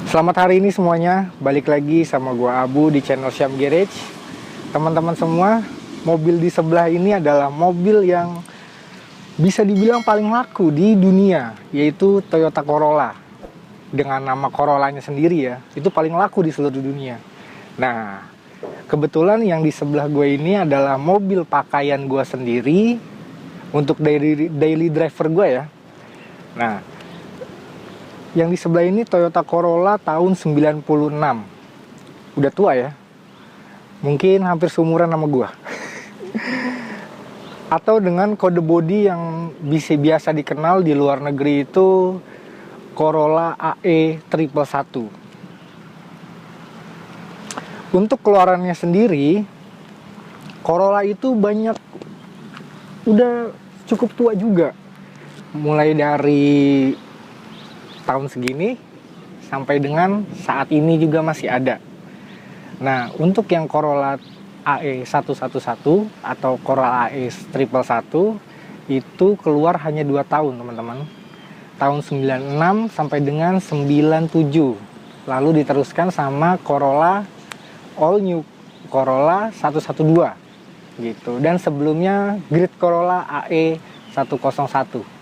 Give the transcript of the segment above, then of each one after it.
Selamat hari ini semuanya, balik lagi sama gua Abu di channel Syam Garage. Teman-teman semua, mobil di sebelah ini adalah mobil yang bisa dibilang paling laku di dunia, yaitu Toyota Corolla. Dengan nama Corollanya sendiri ya, itu paling laku di seluruh dunia. Nah, kebetulan yang di sebelah gue ini adalah mobil pakaian gue sendiri untuk daily driver gue ya. Nah, yang di sebelah ini Toyota Corolla tahun 96. Udah tua ya. Mungkin hampir seumuran sama gua. Atau dengan kode bodi yang biasa dikenal di luar negeri itu Corolla AE 111. Untuk keluarannya sendiri, Corolla itu banyak udah cukup tua juga. Mulai dari tahun segini sampai dengan saat ini juga masih ada. Nah, untuk yang Corolla AE 111 atau Corolla AE 111 itu keluar hanya 2 tahun, teman-teman. Tahun 96 sampai dengan 97. Lalu diteruskan sama Corolla All New Corolla 112 gitu. Dan sebelumnya Great Corolla AE 101.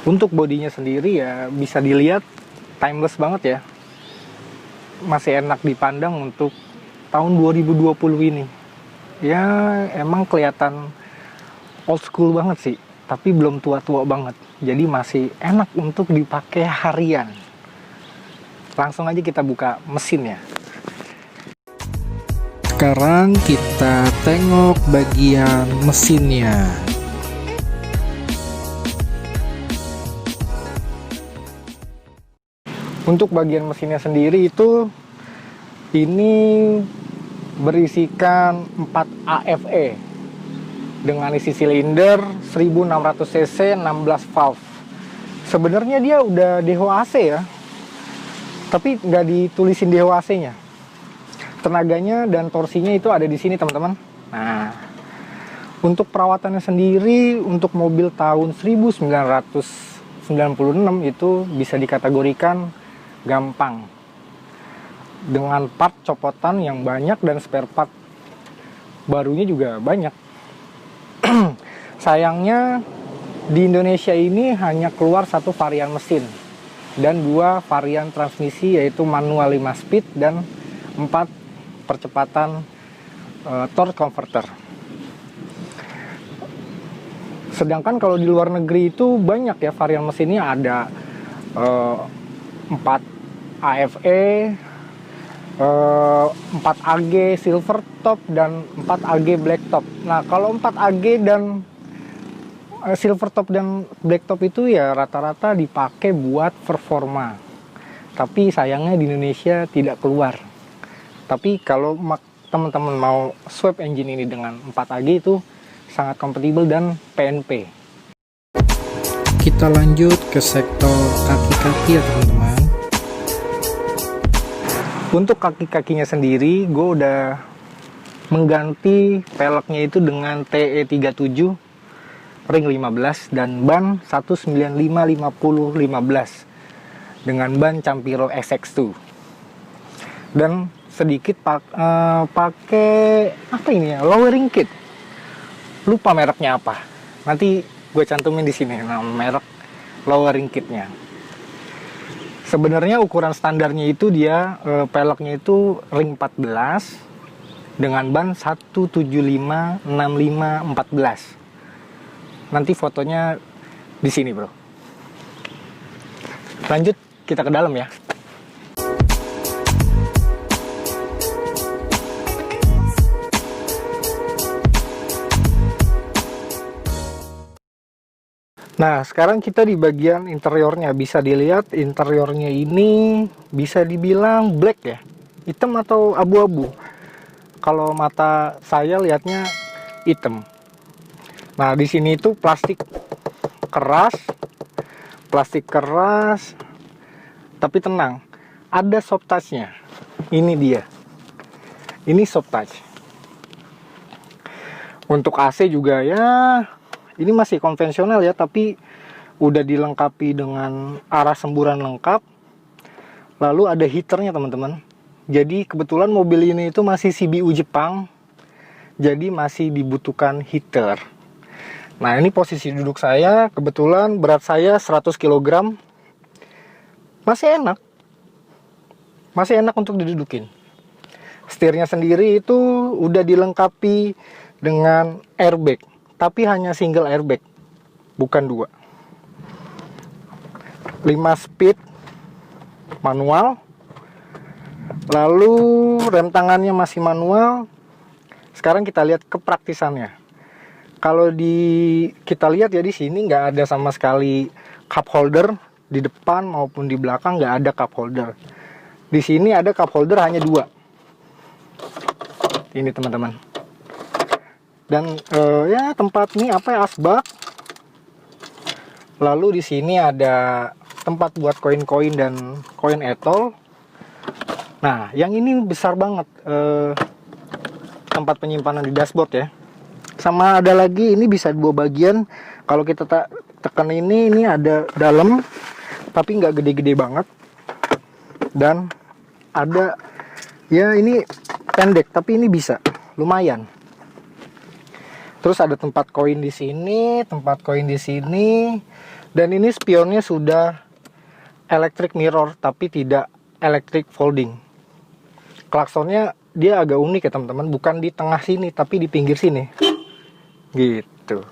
Untuk bodinya sendiri ya bisa dilihat timeless banget ya. Masih enak dipandang untuk tahun 2020 ini. Ya emang kelihatan old school banget sih, tapi belum tua-tua banget. Jadi masih enak untuk dipakai harian. Langsung aja kita buka mesinnya. Sekarang kita tengok bagian mesinnya. Untuk bagian mesinnya sendiri itu ini berisikan 4 AFE dengan isi silinder 1600 cc 16 valve. Sebenarnya dia udah DHOAC ya, tapi nggak ditulisin DHOAC-nya. Tenaganya dan torsinya itu ada di sini, teman-teman. Nah, untuk perawatannya sendiri untuk mobil tahun 1996 itu bisa dikategorikan gampang, dengan part copotan yang banyak dan spare part barunya juga banyak. Sayangnya di Indonesia ini hanya keluar satu varian mesin dan 2 varian transmisi, yaitu manual 5 speed dan 4 percepatan torque converter. Sedangkan kalau di luar negeri itu banyak ya varian mesinnya, ada 4 AFE, 4 AG silver top dan 4 AG black top. Nah, kalau 4 AG dan silver top dan black top itu ya rata-rata dipakai buat performa. Tapi sayangnya di Indonesia tidak keluar. Tapi kalau teman-teman mau swap engine ini dengan 4 AG itu sangat kompatibel dan PNP. Kita lanjut ke sektor kaki-kaki ya teman-teman. Untuk kaki-kakinya sendiri, gue udah mengganti peleknya itu dengan TE37 ring 15 dan ban 195/50/15 dengan ban Campiro SX2. Dan sedikit pakai apa ini ya, lowering kit. Lupa mereknya apa. Nanti gue cantumin di sini nama merek lowering kitnya. Sebenarnya ukuran standarnya itu dia peleknya itu ring 14 dengan ban 175/65/14. Nanti fotonya di sini, bro. Lanjut kita ke dalam ya. Nah, sekarang kita di bagian interiornya. Bisa dilihat interiornya ini bisa dibilang black ya. hitam atau abu-abu. Kalau mata saya lihatnya hitam. Nah, di sini itu plastik keras, tapi tenang, ada soft touch-nya. Ini dia. Ini soft touch. Untuk AC juga ya, ini masih konvensional ya, tapi udah dilengkapi dengan arah semburan lengkap. Lalu ada heaternya teman-teman. Jadi kebetulan mobil ini itu masih CBU Jepang, jadi masih dibutuhkan heater. Nah, ini posisi duduk saya, kebetulan berat saya 100 kg. Masih enak untuk didudukin. Setirnya sendiri itu udah dilengkapi dengan airbag, tapi hanya single airbag, bukan 2. 5 speed manual. Lalu rem tangannya masih manual. Sekarang kita lihat kepraktisannya. Kalau kita lihat ya, di sini nggak ada sama sekali cup holder di depan maupun di belakang, nggak ada cup holder. Di sini ada cup holder hanya 2. Ini teman-teman. Dan ya tempat ini asbak. Lalu di sini ada tempat buat koin-koin dan koin etol. Nah, yang ini besar banget, tempat penyimpanan di dashboard ya. Sama ada lagi, ini bisa 2 bagian. Kalau kita tekan ini ada dalam, tapi nggak gede-gede banget. Dan ada, ya ini pendek, tapi ini bisa, lumayan. Terus ada tempat koin di sini, dan ini spionnya sudah electric mirror, tapi tidak electric folding. Klaksonnya dia agak unik ya teman-teman, bukan di tengah sini, tapi di pinggir sini. Gitu.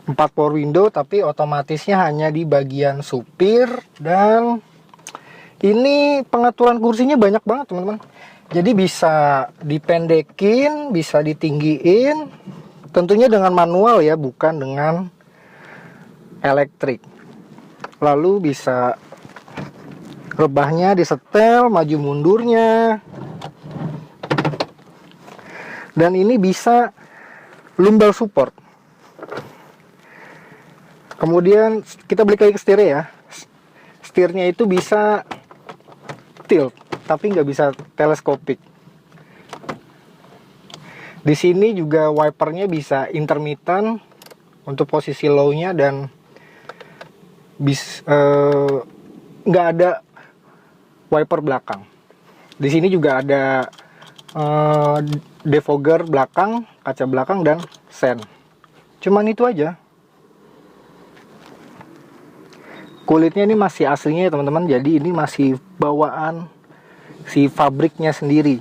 4 power window, tapi otomatisnya hanya di bagian supir. Dan ini pengaturan kursinya banyak banget teman-teman. Jadi bisa dipendekin, bisa ditinggiin. Tentunya dengan manual ya, bukan dengan elektrik. Lalu bisa rebahnya disetel, maju mundurnya. Dan ini bisa lumbar support. Kemudian kita balik lagi ke setirnya ya. Setirnya itu bisa tilt, tapi nggak bisa teleskopik. Di sini juga wipernya bisa intermittent untuk posisi low-nya, dan nggak ada wiper belakang. Di sini juga ada defogger belakang, kaca belakang, dan sen. Cuman itu aja. Kulitnya ini masih aslinya ya teman-teman, jadi ini masih bawaan si pabriknya sendiri.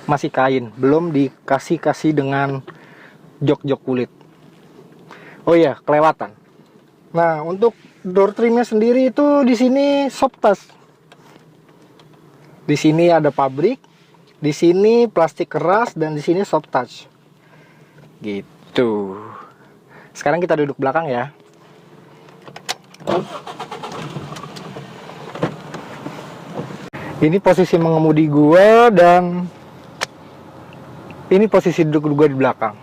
Masih kain, belum dikasih dengan jok-jok kulit. Oh iya, kelewatan. Nah, untuk door trimnya sendiri itu di sini soft touch. Di sini ada pabrik, di sini plastik keras, dan di sini soft touch. Gitu. Sekarang kita duduk belakang ya. Ini posisi mengemudi gua, dan ini posisi duduk gua di belakang.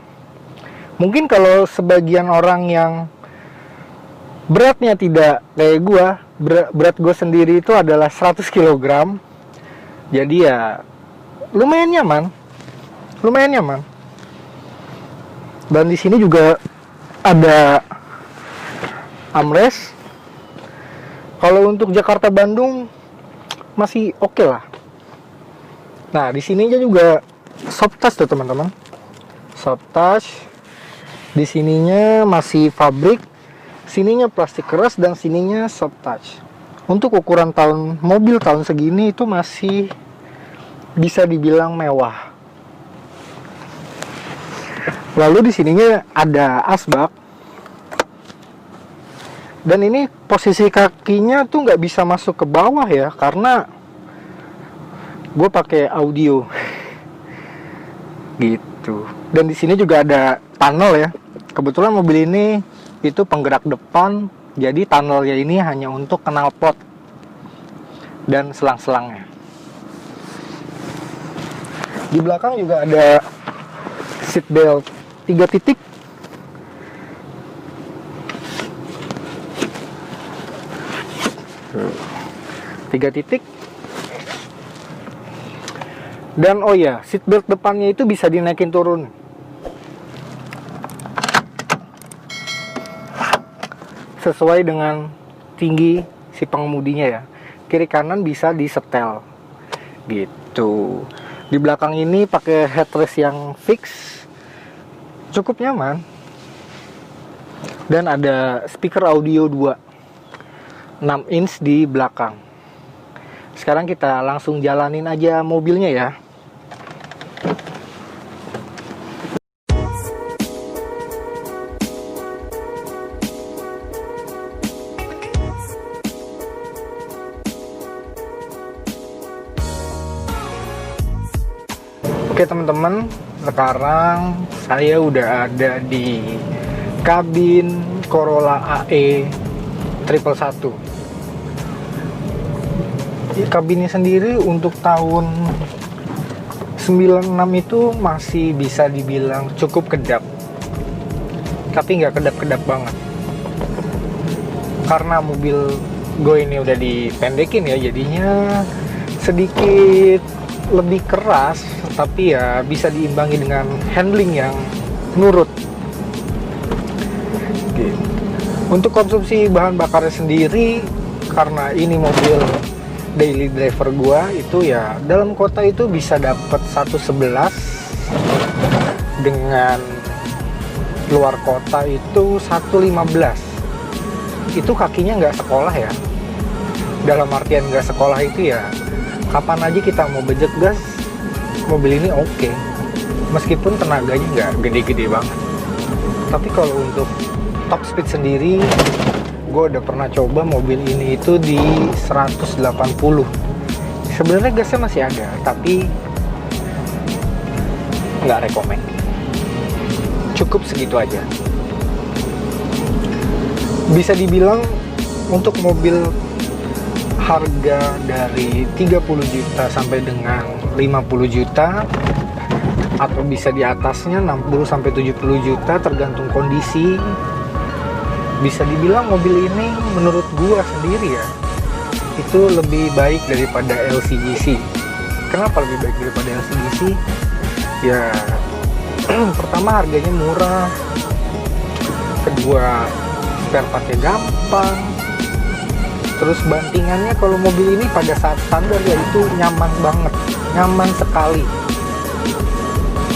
Mungkin kalau sebagian orang yang beratnya tidak kayak gua, berat gua sendiri itu adalah 100 kg. Jadi ya lumayan nyaman. Dan di sini juga ada armrest. Kalau untuk Jakarta Bandung masih oke lah. Nah, di sininya juga soft touch tuh teman-teman. Soft touch. Di sininya masih pabrik, sininya plastik keras, dan sininya soft touch. Untuk ukuran mobil tahun segini itu masih bisa dibilang mewah. Lalu di sininya ada asbak. Dan ini posisi kakinya tuh nggak bisa masuk ke bawah ya, karena gue pakai audio gitu. Dan di sini juga ada tunnel ya. Kebetulan mobil ini itu penggerak depan, jadi tunnelnya ini hanya untuk knalpot dan selang-selangnya. Di belakang juga ada seat belt 3 titik. Dan oh ya, seat belt depannya itu bisa dinaikin turun. Sesuai dengan tinggi si pengemudinya ya. Kiri kanan bisa disetel. Gitu. Di belakang ini pakai headrest yang fix. Cukup nyaman. Dan ada speaker audio 6 inch di belakang. Sekarang kita langsung jalanin aja mobilnya ya. Oke teman-teman, sekarang saya udah ada di kabin Corolla AE 111. Kabinnya sendiri untuk tahun 96 itu masih bisa dibilang cukup kedap, tapi nggak kedap-kedap banget. Karena mobil gue ini udah dipendekin ya, jadinya sedikit lebih keras, tapi ya bisa diimbangi dengan handling yang nurut. Gitu. Untuk konsumsi bahan bakarnya sendiri, karena ini mobil daily driver gua, itu ya dalam kota itu bisa dapat 111, dengan luar kota itu 115. Itu kakinya nggak sekolah ya. Dalam artian nggak sekolah itu ya kapan aja kita mau bejek gas, mobil ini oke. Meskipun tenaganya nggak gede-gede banget. Tapi kalau untuk top speed sendiri, gue udah pernah coba mobil ini itu di 180. Sebenarnya gasnya masih ada, tapi nggak rekomen. Cukup segitu aja. Bisa dibilang untuk mobil harga dari 30 juta sampai dengan 50 juta, atau bisa di atasnya 60 sampai 70 juta tergantung kondisi. Bisa dibilang mobil ini menurut gua sendiri ya, itu lebih baik daripada LCGC. Kenapa lebih baik daripada LCGC? Ya pertama harganya murah, kedua spare partnya gampang, terus bantingannya kalau mobil ini pada saat standar ya itu nyaman banget, nyaman sekali,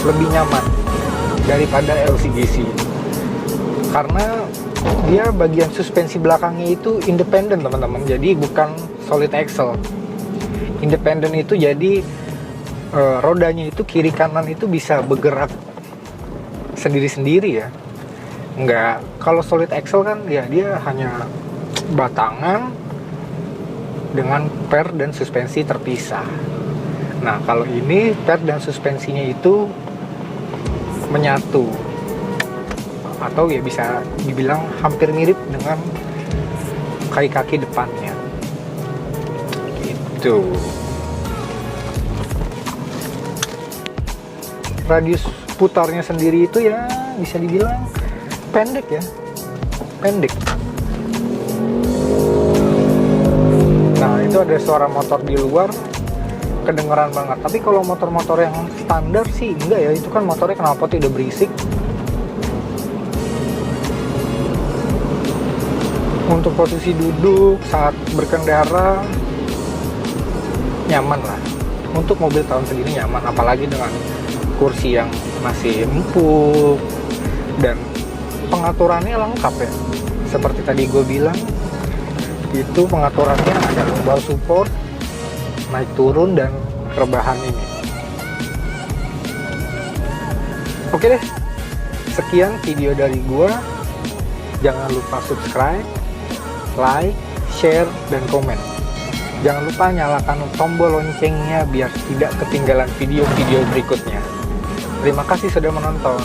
lebih nyaman daripada LCGC. Karena dia bagian suspensi belakangnya itu independen teman-teman, jadi bukan solid axle. Independen itu jadi rodanya itu kiri kanan itu bisa bergerak sendiri-sendiri ya. Enggak, kalau solid axle kan ya dia hanya batangan dengan per dan suspensi terpisah. Nah kalau ini per dan suspensinya itu menyatu, atau ya bisa dibilang hampir mirip dengan kaki-kaki depannya gitu. Radius putarnya sendiri itu ya bisa dibilang pendek ya, pendek. Nah itu ada suara motor di luar kedengeran banget, tapi kalau motor-motor yang standar sih enggak ya, itu kan motornya knalpotnya udah berisik. Untuk posisi duduk saat berkendara nyaman lah, untuk mobil tahun segini nyaman, apalagi dengan kursi yang masih empuk dan pengaturannya lengkap ya. Seperti tadi gue bilang, itu pengaturannya ada lumbar support, naik turun, dan rebahan ini. Oke deh, sekian video dari gue. Jangan lupa subscribe, like, share, dan komen. Jangan lupa nyalakan tombol loncengnya biar tidak ketinggalan video-video berikutnya. Terima kasih sudah menonton.